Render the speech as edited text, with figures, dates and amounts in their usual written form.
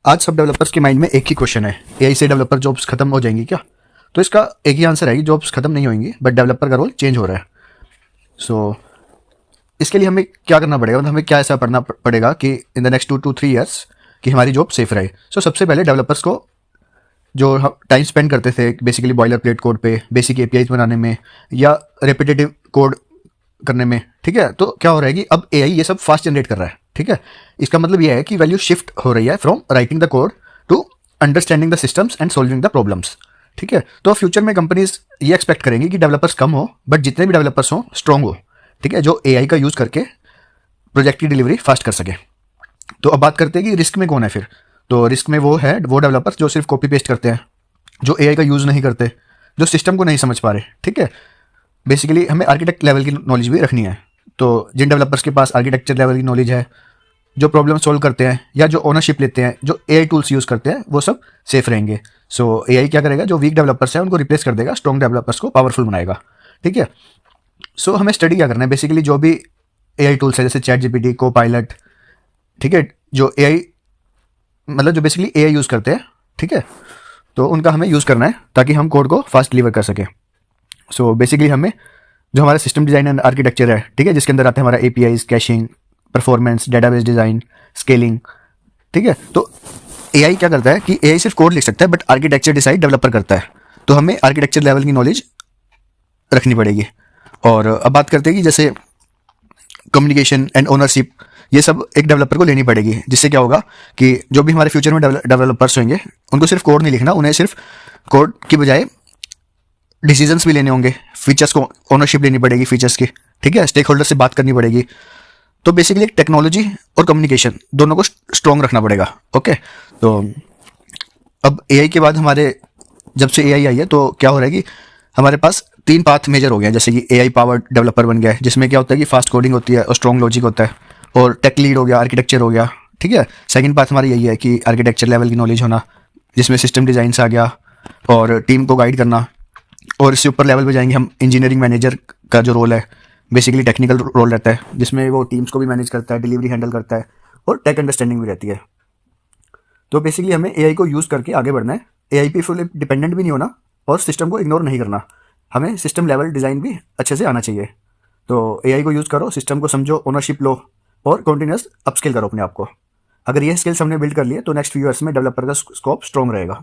आज सब डेवलपर्स के माइंड में एक ही क्वेश्चन है, एआई से डेवलपर जॉब्स खत्म हो जाएंगी क्या? तो इसका एक ही आंसर है कि जॉब्स खत्म नहीं होंगी, बट डेवलपर का रोल चेंज हो रहा है। सो इसके लिए हमें क्या करना पड़ेगा, मतलब हमें क्या ऐसा पढ़ना पड़ेगा कि in the next 2 to 3 years कि हमारी जॉब सेफ रहे। सबसे पहले डेवलपर्स को जो टाइम स्पेंड करते थे बेसिकली बॉयलर प्लेट कोड पे, बेसिक एपीआईज बनाने में या रेपिटेटिव कोड करने में, ठीक है, तो क्या हो रहा है कि अब एआई ये सब फास्ट जनरेट कर रहा है। ठीक है, इसका मतलब ये है कि वैल्यू शिफ्ट हो रही है from writing the code to understanding the systems and solving the problems. ठीक है, तो फ्यूचर में कंपनीज ये एक्सपेक्ट करेंगी कि डेवलपर्स कम हो बट जितने भी डेवलपर्स हो स्ट्रॉन्ग हो, ठीक है, जो एआई का यूज करके प्रोजेक्ट की डिलीवरी फास्ट कर सके। तो अब बात करते हैं कि रिस्क में कौन है फिर। तो रिस्क में वो है वो डेवलपर्स जो सिर्फ कॉपी पेस्ट करते हैं, जो एआई का यूज़ नहीं करते, जो सिस्टम को नहीं समझ पा रहे। ठीक है, बेसिकली हमें आर्किटेक्ट लेवल की नॉलेज भी रखनी है। तो जिन डेवलपर्स के पास आर्किटेक्चर लेवल की नॉलेज है, जो प्रॉब्लम सॉल्व करते हैं या जो ओनरशिप लेते हैं, जो एआई टूल्स यूज़ करते हैं, वो सब सेफ रहेंगे। सो एआई क्या करेगा, जो वीक डेवलपर्स हैं उनको रिप्लेस कर देगा, स्ट्रॉन्ग डेवलपर्स को पावरफुल बनाएगा। ठीक है, सो हमें स्टडी क्या करना है, बेसिकली जो भी एआई टूल्स है जैसे चैट जीपीटी, कोपायलट, ठीक है, जो एआई मतलब जो बेसिकली एआई यूज़ करते हैं, ठीक है, तो उनका हमें यूज़ करना है ताकि हम कोड को फास्ट डिलीवर कर सकें। सो बेसिकली हमें जो हमारा सिस्टम डिज़ाइन एंड आर्किटेक्चर है, ठीक है, जिसके अंदर आते हैं हमारा APIs, caching, performance, database design, scaling. ठीक है, तो एआई क्या करता है कि एआई सिर्फ कोड लिख सकता है बट आर्किटेक्चर डिसाइड डेवलपर करता है। तो हमें आर्किटेक्चर लेवल की नॉलेज रखनी पड़ेगी। और अब बात करते हैं कि जैसे कम्युनिकेशन एंड ओनरशिप, ये सब एक डेवलपर को लेनी पड़ेगी, जिससे क्या होगा कि जो भी हमारे फ्यूचर में डेवलपर्स होंगे उनको सिर्फ कोड नहीं लिखना, उन्हें सिर्फ कोड की बजाय डिसीजंस भी लेने होंगे, फीचर्स को ओनरशिप लेनी पड़ेगी फीचर्स की। ठीक है, स्टेक होल्डर से बात करनी पड़ेगी। तो बेसिकली टेक्नोलॉजी और कम्युनिकेशन दोनों को स्ट्रॉन्ग रखना पड़ेगा। ओके, तो अब एआई के बाद हमारे जब से एआई आई है तो क्या हो रहा है कि हमारे पास 3 पाथ मेजर हो गया हैं। जैसे कि एआई पावर्ड डेवलपर बन गया है, जिसमें क्या होता है कि फास्ट कोडिंग होती है और स्ट्रॉन्ग लॉजिक होता है, और टेक लीड हो गया, आर्किटेक्चर हो गया। ठीक है, सेकंड पाथ हमारी यही है कि आर्किटेक्चर लेवल की नॉलेज होना, जिसमें सिस्टम डिज़ाइन आ गया और टीम को गाइड करना। और इससे ऊपर लेवल पे जाएंगे हम, इंजीनियरिंग मैनेजर का जो रोल है, बेसिकली टेक्निकल रोल रहता है, जिसमें वो टीम्स को भी मैनेज करता है, डिलीवरी हैंडल करता है और टेक अंडरस्टैंडिंग भी रहती है। तो बेसिकली हमें एआई को यूज़ करके आगे बढ़ना है, एआई पे फुल डिपेंडेंट भी नहीं होना और सिस्टम को इग्नोर नहीं करना। हमें सिस्टम लेवल डिज़ाइन भी अच्छे से आना चाहिए। तो एआई को यूज़ करो, सिस्टम को समझो, ओनरशिप लो और कॉन्टिन्यूस अपस्किल करो अपने आप को। अगर ये स्किल्स हमने बिल्ड कर लिए तो नेक्स्ट फ्यू ईयर्स में डेवलपर का स्कोप स्ट्रॉन्ग रहेगा।